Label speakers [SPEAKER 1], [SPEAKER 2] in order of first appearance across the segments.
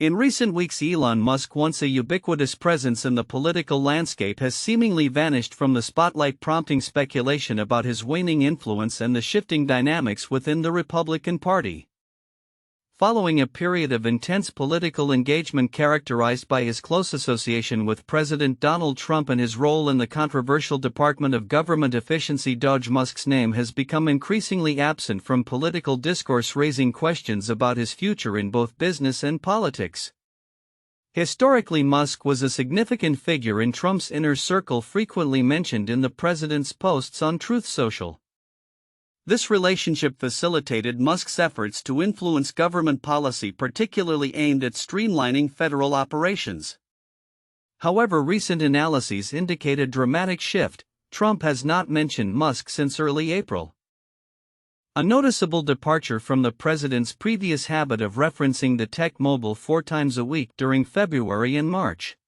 [SPEAKER 1] In recent weeks, Elon Musk, once a ubiquitous presence in the political landscape, has seemingly vanished from the spotlight, prompting speculation about his waning influence and the shifting dynamics within the Republican Party. Following a period of intense political engagement characterized by his close association with President Donald Trump and his role in the controversial Department of Government Efficiency DOGE, Musk's name has become increasingly absent from political discourse, raising questions about his future in both business and politics. Historically, Musk was a significant figure in Trump's inner circle, frequently mentioned in the president's posts on Truth Social. This relationship facilitated Musk's efforts to influence government policy, particularly aimed at streamlining federal operations. However, recent analyses indicate a dramatic shift. Trump has not mentioned Musk since early April. A noticeable departure from the president's previous habit of referencing the tech mogul 4 times a week during February and March.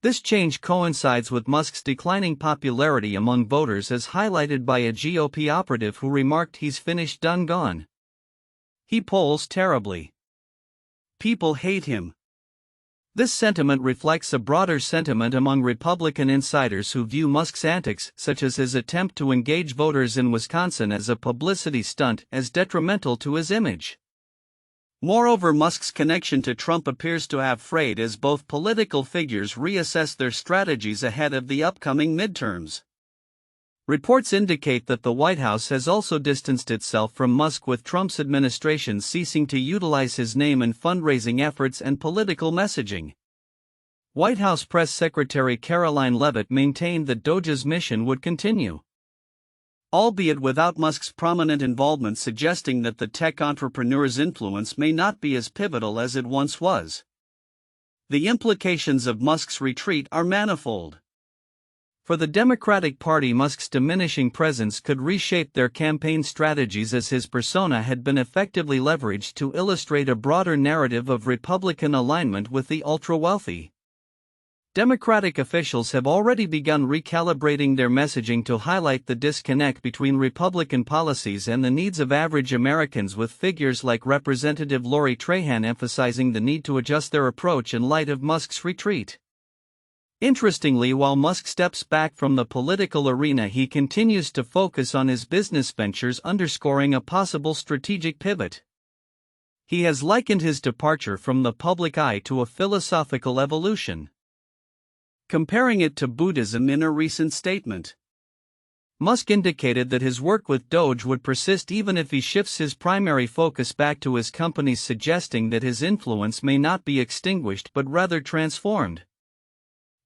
[SPEAKER 1] This change coincides with Musk's declining popularity among voters, as highlighted by a GOP operative who remarked, "He's finished, done, gone. He polls terribly. People hate him." This sentiment reflects a broader sentiment among Republican insiders who view Musk's antics, such as his attempt to engage voters in Wisconsin, as a publicity stunt, as detrimental to his image. Moreover, Musk's connection to Trump appears to have frayed as both political figures reassess their strategies ahead of the upcoming midterms. Reports indicate that the White House has also distanced itself from Musk, with Trump's administration ceasing to utilize his name in fundraising efforts and political messaging. White House Press Secretary Caroline Leavitt maintained that DOGE's mission would continue, albeit without Musk's prominent involvement, suggesting that the tech entrepreneur's influence may not be as pivotal as it once was. The implications of Musk's retreat are manifold. For the Democratic Party, Musk's diminishing presence could reshape their campaign strategies, as his persona had been effectively leveraged to illustrate a broader narrative of Republican alignment with the ultra-wealthy. Democratic officials have already begun recalibrating their messaging to highlight the disconnect between Republican policies and the needs of average Americans, with figures like Representative Lori Trahan emphasizing the need to adjust their approach in light of Musk's retreat. Interestingly, while Musk steps back from the political arena, he continues to focus on his business ventures, underscoring a possible strategic pivot. He has likened his departure from the public eye to a philosophical evolution, comparing it to Buddhism in a recent statement. Musk indicated that his work with DOGE would persist even if he shifts his primary focus back to his companies, suggesting that his influence may not be extinguished but rather transformed.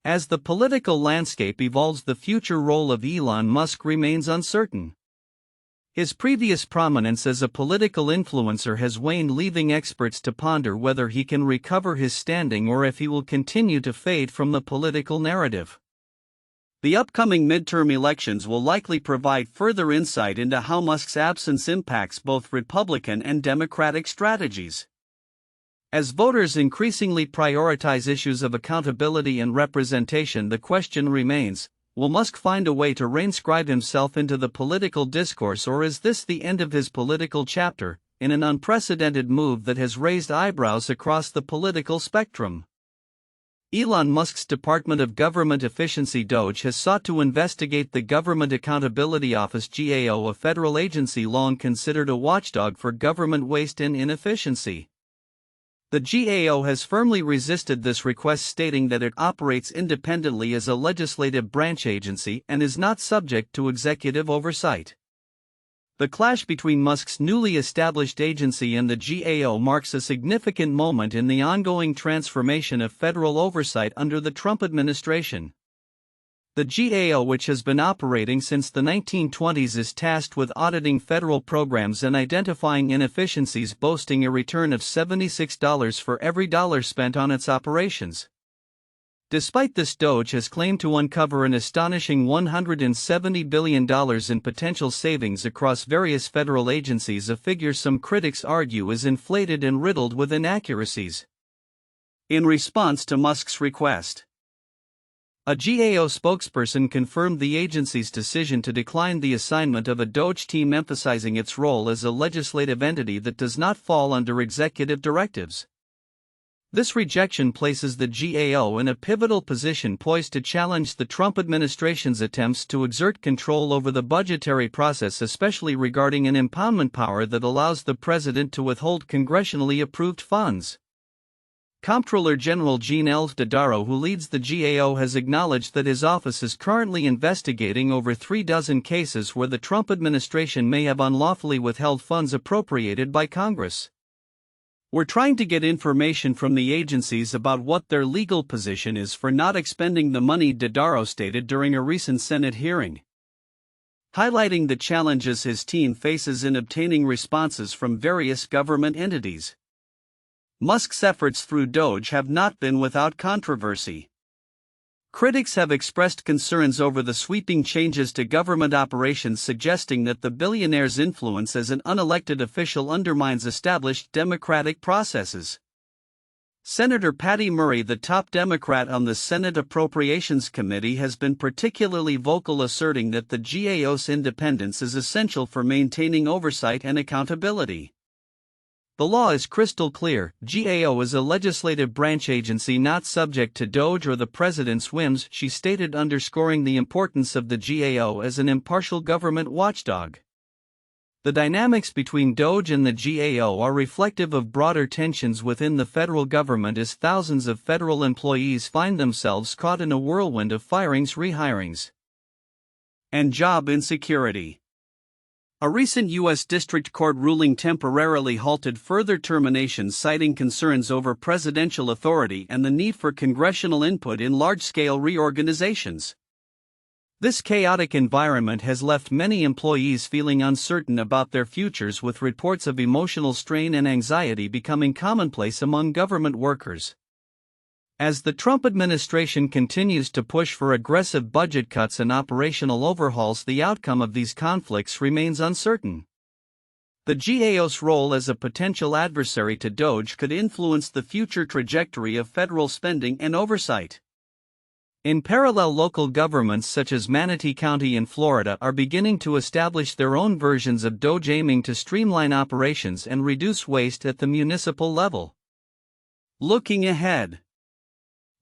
[SPEAKER 1] As the political landscape evolves, the future role of Elon Musk remains uncertain. His previous prominence as a political influencer has waned, leaving experts to ponder whether he can recover his standing or if he will continue to fade from the political narrative. The upcoming midterm elections will likely provide further insight into how Musk's absence impacts both Republican and Democratic strategies. As voters increasingly prioritize issues of accountability and representation, the question remains: will Musk find a way to reinscribe himself into the political discourse, or is this the end of his political chapter, in an unprecedented move that has raised eyebrows across the political spectrum? Elon Musk's Department of Government Efficiency DOGE has sought to investigate the Government Accountability Office (GAO), a federal agency long considered a watchdog for government waste and inefficiency. The GAO has firmly resisted this request, stating that it operates independently as a legislative branch agency and is not subject to executive oversight. The clash between Musk's newly established agency and the GAO marks a significant moment in the ongoing transformation of federal oversight under the Trump administration. The GAO, which has been operating since the 1920s, is tasked with auditing federal programs and identifying inefficiencies, boasting a return of $76 for every dollar spent on its operations. Despite this, DOGE has claimed to uncover an astonishing $170 billion in potential savings across various federal agencies, a figure some critics argue is inflated and riddled with inaccuracies. In response to Musk's request, a GAO spokesperson confirmed the agency's decision to decline the assignment of a DOGE team, emphasizing its role as a legislative entity that does not fall under executive directives. This rejection places the GAO in a pivotal position poised to challenge the Trump administration's attempts to exert control over the budgetary process, especially regarding an impoundment power that allows the president to withhold congressionally approved funds. Comptroller General Gene-L. Dodaro, who leads the GAO, has acknowledged that his office is currently investigating over 36 cases where the Trump administration may have unlawfully withheld funds appropriated by Congress. "We're trying to get information from the agencies about what their legal position is for not expending the money," Dodaro stated during a recent Senate hearing, highlighting the challenges his team faces in obtaining responses from various government entities. Musk's efforts through DOGE have not been without controversy. Critics have expressed concerns over the sweeping changes to government operations, suggesting that the billionaire's influence as an unelected official undermines established democratic processes. Senator Patty Murray, the top Democrat on the Senate Appropriations Committee, has been particularly vocal, asserting that the GAO's independence is essential for maintaining oversight and accountability. "The law is crystal clear. GAO is a legislative branch agency not subject to DOGE or the president's whims," she stated, underscoring the importance of the GAO as an impartial government watchdog. The dynamics between DOGE and the GAO are reflective of broader tensions within the federal government, as thousands of federal employees find themselves caught in a whirlwind of firings, rehirings, and job insecurity. A recent U.S. District Court ruling temporarily halted further terminations, citing concerns over presidential authority and the need for congressional input in large-scale reorganizations. This chaotic environment has left many employees feeling uncertain about their futures, with reports of emotional strain and anxiety becoming commonplace among government workers. As the Trump administration continues to push for aggressive budget cuts and operational overhauls, the outcome of these conflicts remains uncertain. The GAO's role as a potential adversary to DOGE could influence the future trajectory of federal spending and oversight. In parallel, local governments such as Manatee County in Florida are beginning to establish their own versions of DOGE, aiming to streamline operations and reduce waste at the municipal level. Looking ahead,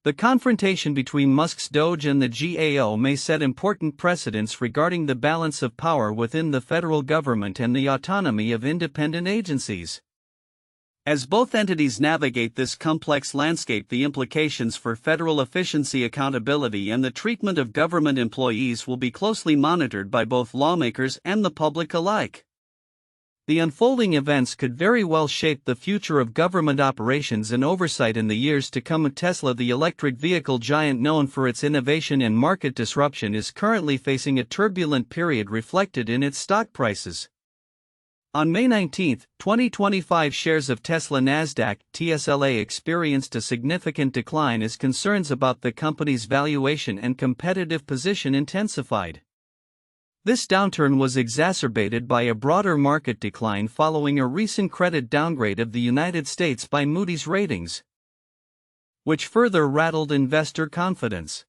[SPEAKER 1] the confrontation between Musk's DOGE and the GAO may set important precedents regarding the balance of power within the federal government and the autonomy of independent agencies. As both entities navigate this complex landscape, the implications for federal efficiency, accountability, and the treatment of government employees will be closely monitored by both lawmakers and the public alike. The unfolding events could very well shape the future of government operations and oversight in the years to come. Tesla, the electric vehicle giant known for its innovation and market disruption, is currently facing a turbulent period reflected in its stock prices. On May 19, 2025, shares of Tesla Nasdaq (TSLA) experienced a significant decline as concerns about the company's valuation and competitive position intensified. This downturn was exacerbated by a broader market decline following a recent credit downgrade of the United States by Moody's Ratings, which further rattled investor confidence.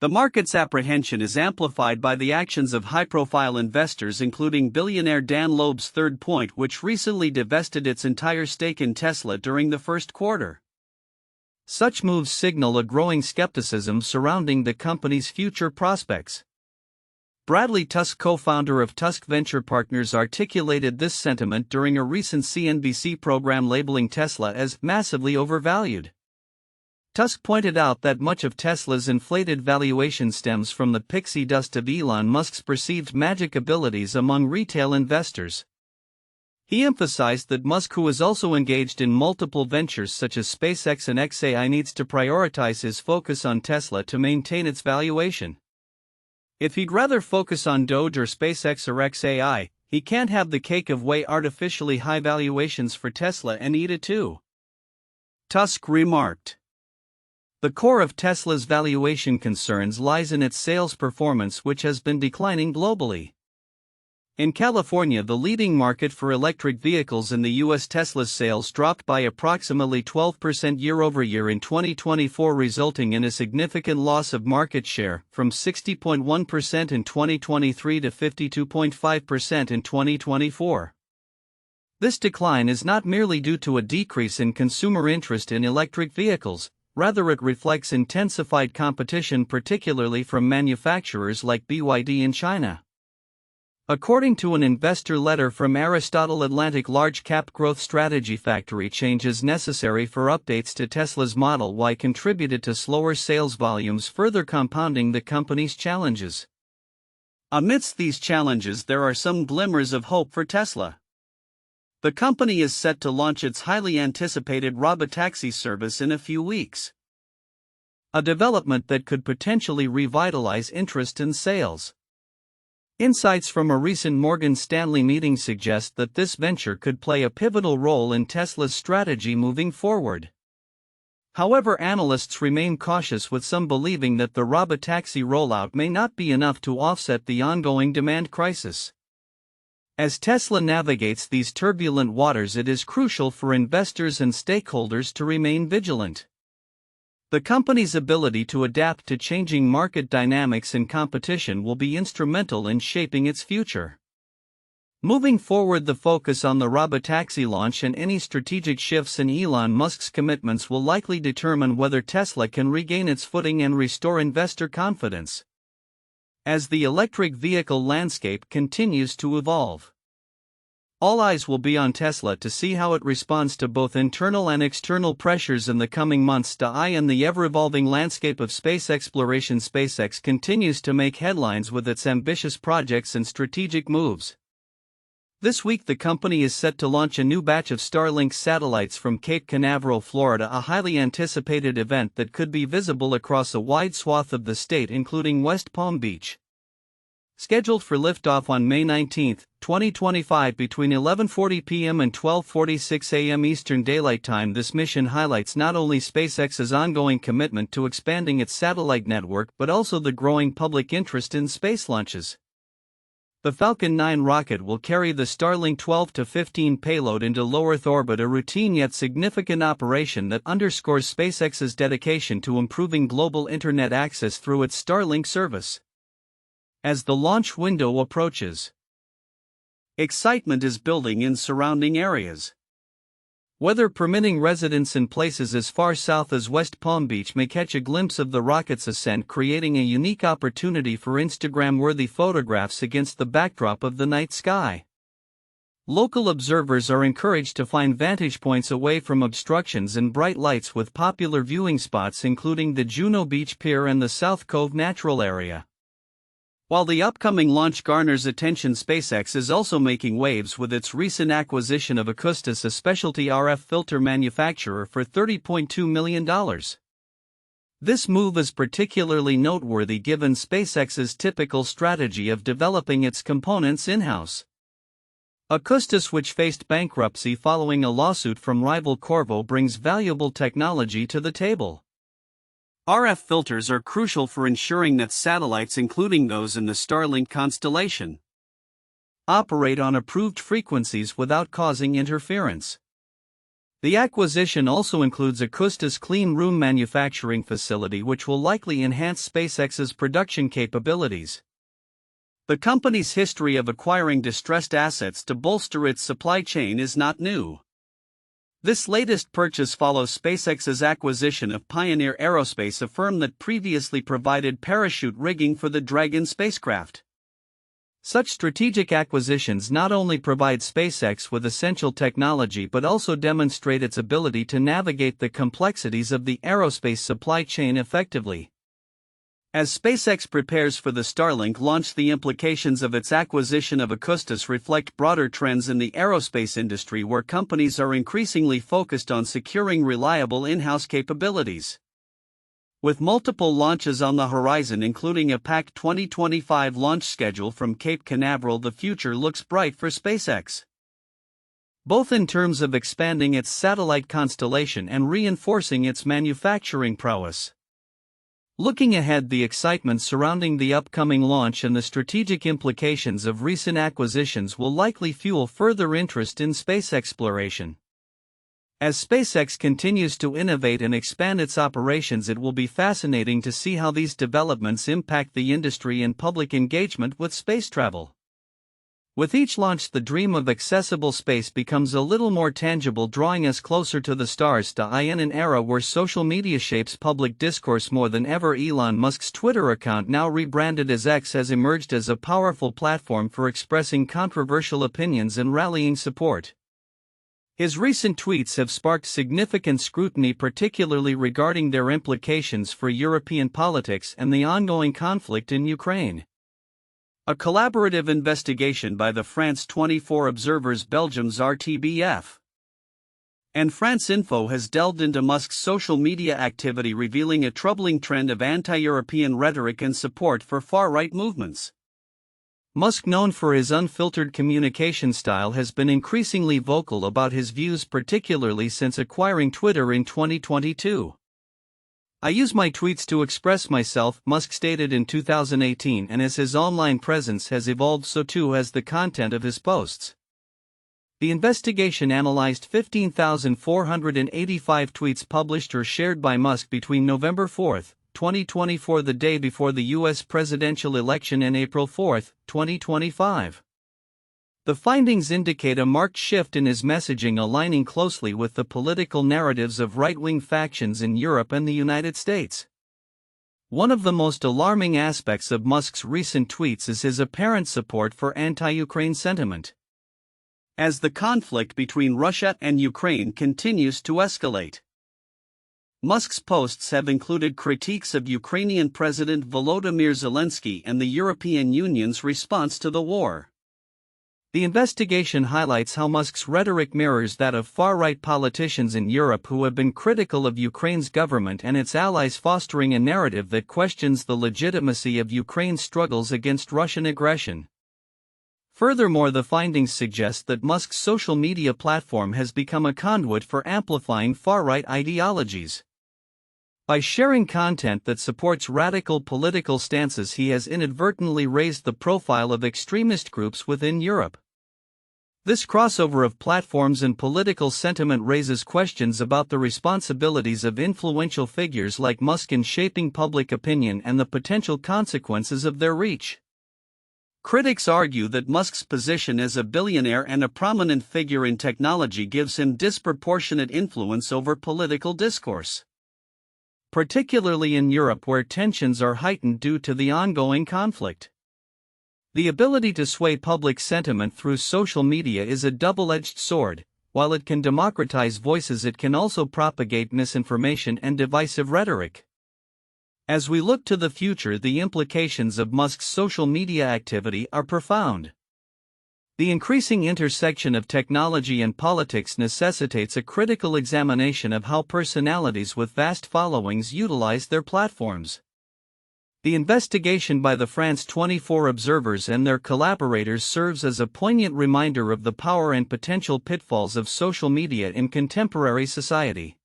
[SPEAKER 1] The market's apprehension is amplified by the actions of high-profile investors, including billionaire Dan Loeb's Third Point, which recently divested its entire stake in Tesla during the first quarter. Such moves signal a growing skepticism surrounding the company's future prospects. Bradley Tusk, co-founder of Tusk Venture Partners, articulated this sentiment during a recent CNBC program, labeling Tesla as massively overvalued. Tusk pointed out that much of Tesla's inflated valuation stems from the pixie dust of Elon Musk's perceived magic abilities among retail investors. He emphasized that Musk, who is also engaged in multiple ventures such as SpaceX and XAI, needs to prioritize his focus on Tesla to maintain its valuation. If he'd rather focus on DOGE or SpaceX or XAI, he can't have the cake of way artificially high valuations for Tesla and eat it too, Tusk remarked. The core of Tesla's valuation concerns lies in its sales performance, which has been declining globally. In California, the leading market for electric vehicles in the U.S., Tesla's sales dropped by approximately 12% year-over-year in 2024, resulting in a significant loss of market share, from 60.1% in 2023 to 52.5% in 2024. This decline is not merely due to a decrease in consumer interest in electric vehicles, rather it reflects intensified competition particularly from manufacturers like BYD in China. According to an investor letter from Aristotle Atlantic Large Cap Growth Strategy, factory changes necessary for updates to Tesla's Model Y contributed to slower sales volumes, further compounding the company's challenges. Amidst these challenges, there are some glimmers of hope for Tesla. The company is set to launch its highly anticipated robotaxi service in a few weeks, a development that could potentially revitalize interest in sales. Insights from a recent Morgan Stanley meeting suggest that this venture could play a pivotal role in Tesla's strategy moving forward. However, analysts remain cautious, with some believing that the robotaxi rollout may not be enough to offset the ongoing demand crisis. As Tesla navigates these turbulent waters, it is crucial for investors and stakeholders to remain vigilant. The company's ability to adapt to changing market dynamics and competition will be instrumental in shaping its future. Moving forward, the focus on the robotaxi launch and any strategic shifts in Elon Musk's commitments will likely determine whether Tesla can regain its footing and restore investor confidence. As the electric vehicle landscape continues to evolve, all eyes will be on Tesla to see how it responds to both internal and external pressures in the coming months. In the ever-evolving landscape of space exploration, SpaceX continues to make headlines with its ambitious projects and strategic moves. This week, the company is set to launch a new batch of Starlink satellites from Cape Canaveral, Florida, a highly anticipated event that could be visible across a wide swath of the state, including West Palm Beach. Scheduled for liftoff on May 19, 2025 between 11:40 p.m. and 12:46 a.m. Eastern Daylight Time, this mission highlights not only SpaceX's ongoing commitment to expanding its satellite network but also the growing public interest in space launches. The Falcon 9 rocket will carry the Starlink 12-15 payload into low Earth orbit, a routine yet significant operation that underscores SpaceX's dedication to improving global internet access through its Starlink service. As the launch window approaches, excitement is building in surrounding areas. Weather permitting, residents in places as far south as West Palm Beach may catch a glimpse of the rocket's ascent, creating a unique opportunity for Instagram-worthy photographs against the backdrop of the night sky. Local observers are encouraged to find vantage points away from obstructions and bright lights, with popular viewing spots including the Juno Beach Pier and the South Cove Natural Area. While the upcoming launch garners attention, SpaceX is also making waves with its recent acquisition of Akustis, a specialty RF filter manufacturer, for $30.2 million. This move is particularly noteworthy given SpaceX's typical strategy of developing its components in-house. Akustis, which faced bankruptcy following a lawsuit from rival Qorvo, brings valuable technology to the table. RF filters are crucial for ensuring that satellites, including those in the Starlink constellation, operate on approved frequencies without causing interference. The acquisition also includes Akustis' clean room manufacturing facility, which will likely enhance SpaceX's production capabilities. The company's history of acquiring distressed assets to bolster its supply chain is not new. This latest purchase follows SpaceX's acquisition of Pioneer Aerospace, a firm that previously provided parachute rigging for the Dragon spacecraft. Such strategic acquisitions not only provide SpaceX with essential technology but also demonstrate its ability to navigate the complexities of the aerospace supply chain effectively. As SpaceX prepares for the Starlink launch, the implications of its acquisition of Akustis reflect broader trends in the aerospace industry, where companies are increasingly focused on securing reliable in-house capabilities. With multiple launches on the horizon, including a packed 2025 launch schedule from Cape Canaveral, the future looks bright for SpaceX, both in terms of expanding its satellite constellation and reinforcing its manufacturing prowess. Looking ahead, the excitement surrounding the upcoming launch and the strategic implications of recent acquisitions will likely fuel further interest in space exploration. As SpaceX continues to innovate and expand its operations, it will be fascinating to see how these developments impact the industry and public engagement with space travel. With each launch, the dream of accessible space becomes a little more tangible, drawing us closer to the stars. In an era where social media shapes public discourse more than ever, Elon Musk's Twitter account, now rebranded as X, has emerged as a powerful platform for expressing controversial opinions and rallying support. His recent tweets have sparked significant scrutiny, particularly regarding their implications for European politics and the ongoing conflict in Ukraine. A collaborative investigation by the France 24 observers, Belgium's RTBF, and France Info has delved into Musk's social media activity, revealing a troubling trend of anti-European rhetoric and support for far-right movements. Musk, known for his unfiltered communication style, has been increasingly vocal about his views, particularly since acquiring Twitter in 2022. "I use my tweets to express myself," Musk stated in 2018, and as his online presence has evolved, so too has the content of his posts. The investigation analyzed 15,485 tweets published or shared by Musk between November 4, 2024, the day before the U.S. presidential election, and April 4, 2025. The findings indicate a marked shift in his messaging, aligning closely with the political narratives of right-wing factions in Europe and the United States. One of the most alarming aspects of Musk's recent tweets is his apparent support for anti-Ukraine sentiment. As the conflict between Russia and Ukraine continues to escalate, Musk's posts have included critiques of Ukrainian President Volodymyr Zelensky and the European Union's response to the war. The investigation highlights how Musk's rhetoric mirrors that of far-right politicians in Europe who have been critical of Ukraine's government and its allies, fostering a narrative that questions the legitimacy of Ukraine's struggles against Russian aggression. Furthermore, the findings suggest that Musk's social media platform has become a conduit for amplifying far-right ideologies. By sharing content that supports radical political stances, he has inadvertently raised the profile of extremist groups within Europe. This crossover of platforms and political sentiment raises questions about the responsibilities of influential figures like Musk in shaping public opinion and the potential consequences of their reach. Critics argue that Musk's position as a billionaire and a prominent figure in technology gives him disproportionate influence over political discourse, particularly in Europe, where tensions are heightened due to the ongoing conflict. The ability to sway public sentiment through social media is a double-edged sword. While it can democratize voices, it can also propagate misinformation and divisive rhetoric. As we look to the future, the implications of Musk's social media activity are profound. The increasing intersection of technology and politics necessitates a critical examination of how personalities with vast followings utilize their platforms. The investigation by the France 24 observers and their collaborators serves as a poignant reminder of the power and potential pitfalls of social media in contemporary society.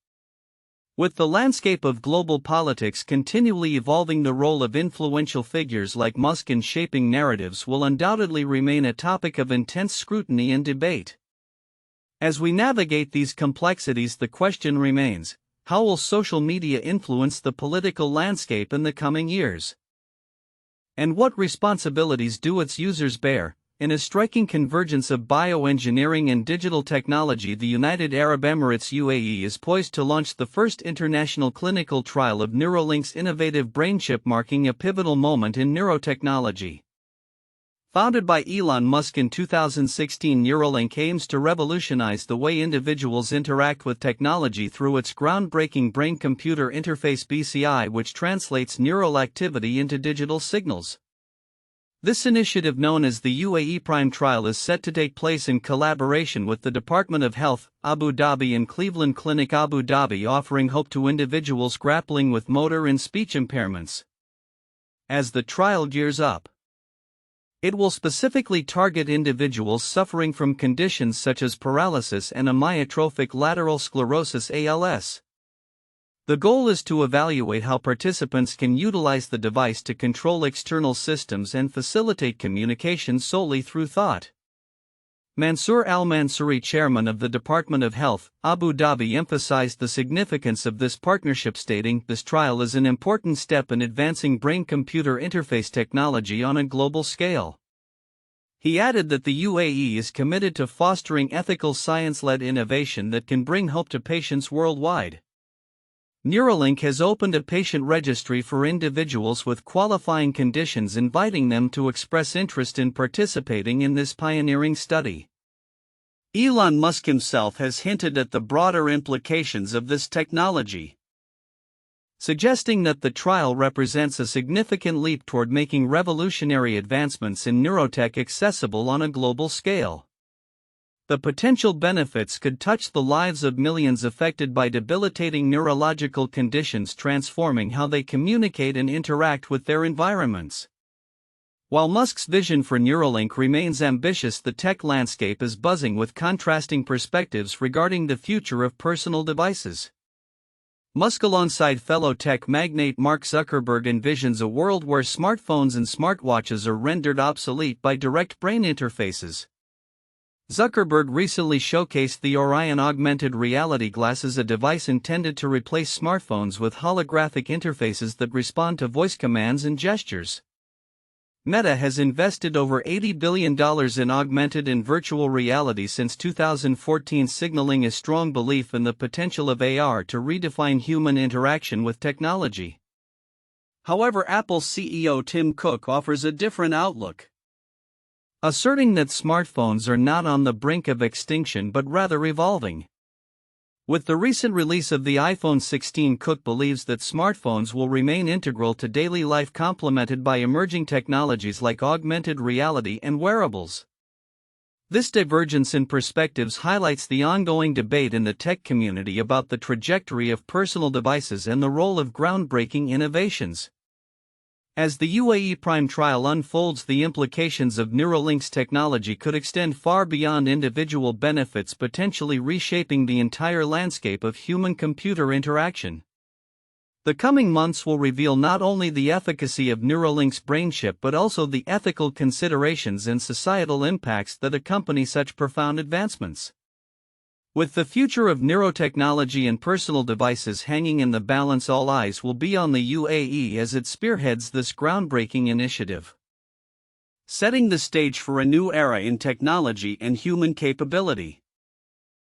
[SPEAKER 1] With the landscape of global politics continually evolving, the role of influential figures like Musk in shaping narratives will undoubtedly remain a topic of intense scrutiny and debate. As we navigate these complexities, the question remains: how will social media influence the political landscape in the coming years? And what responsibilities do its users bear? In a striking convergence of bioengineering and digital technology, the United Arab Emirates (UAE) is poised to launch the first international clinical trial of Neuralink's innovative brain chip, marking a pivotal moment in neurotechnology. Founded by Elon Musk in 2016, Neuralink aims to revolutionize the way individuals interact with technology through its groundbreaking brain-computer interface (BCI), which translates neural activity into digital signals. This initiative, known as the UAE Prime Trial, is set to take place in collaboration with the Department of Health, Abu Dhabi, and Cleveland Clinic, Abu Dhabi, offering hope to individuals grappling with motor and speech impairments. As the trial gears up, it will specifically target individuals suffering from conditions such as paralysis and amyotrophic lateral sclerosis (ALS). The goal is to evaluate how participants can utilize the device to control external systems and facilitate communication solely through thought. Mansour Al-Mansouri, chairman of the Department of Health, Abu Dhabi, emphasized the significance of this partnership, stating, "This trial is an important step in advancing brain-computer interface technology on a global scale. He added that the UAE is committed to fostering ethical science-led innovation that can bring hope to patients worldwide. Neuralink has opened a patient registry for individuals with qualifying conditions, inviting them to express interest in participating in this pioneering study. Elon Musk himself has hinted at the broader implications of this technology, suggesting that the trial represents a significant leap toward making revolutionary advancements in neurotech accessible on a global scale. The potential benefits could touch the lives of millions affected by debilitating neurological conditions, transforming how they communicate and interact with their environments. While Musk's vision for Neuralink remains ambitious, the tech landscape is buzzing with contrasting perspectives regarding the future of personal devices. Musk, alongside fellow tech magnate Mark Zuckerberg, envisions a world where smartphones and smartwatches are rendered obsolete by direct brain interfaces. Zuckerberg recently showcased the Orion augmented reality glasses, a device intended to replace smartphones with holographic interfaces that respond to voice commands and gestures. Meta has invested over $80 billion in augmented and virtual reality since 2014, signaling a strong belief in the potential of AR to redefine human interaction with technology. However, Apple CEO Tim Cook offers a different outlook, asserting that smartphones are not on the brink of extinction but rather evolving. With the recent release of the iPhone 16, Cook believes that smartphones will remain integral to daily life, complemented by emerging technologies like augmented reality and wearables. This divergence in perspectives highlights the ongoing debate in the tech community about the trajectory of personal devices and the role of groundbreaking innovations. As the UAE Prime trial unfolds, the implications of Neuralink's technology could extend far beyond individual benefits, potentially reshaping the entire landscape of human-computer interaction. The coming months will reveal not only the efficacy of Neuralink's brain chip but also the ethical considerations and societal impacts that accompany such profound advancements. With the future of neurotechnology and personal devices hanging in the balance, all eyes will be on the UAE as it spearheads this groundbreaking initiative, setting the stage for a new era in technology and human capability.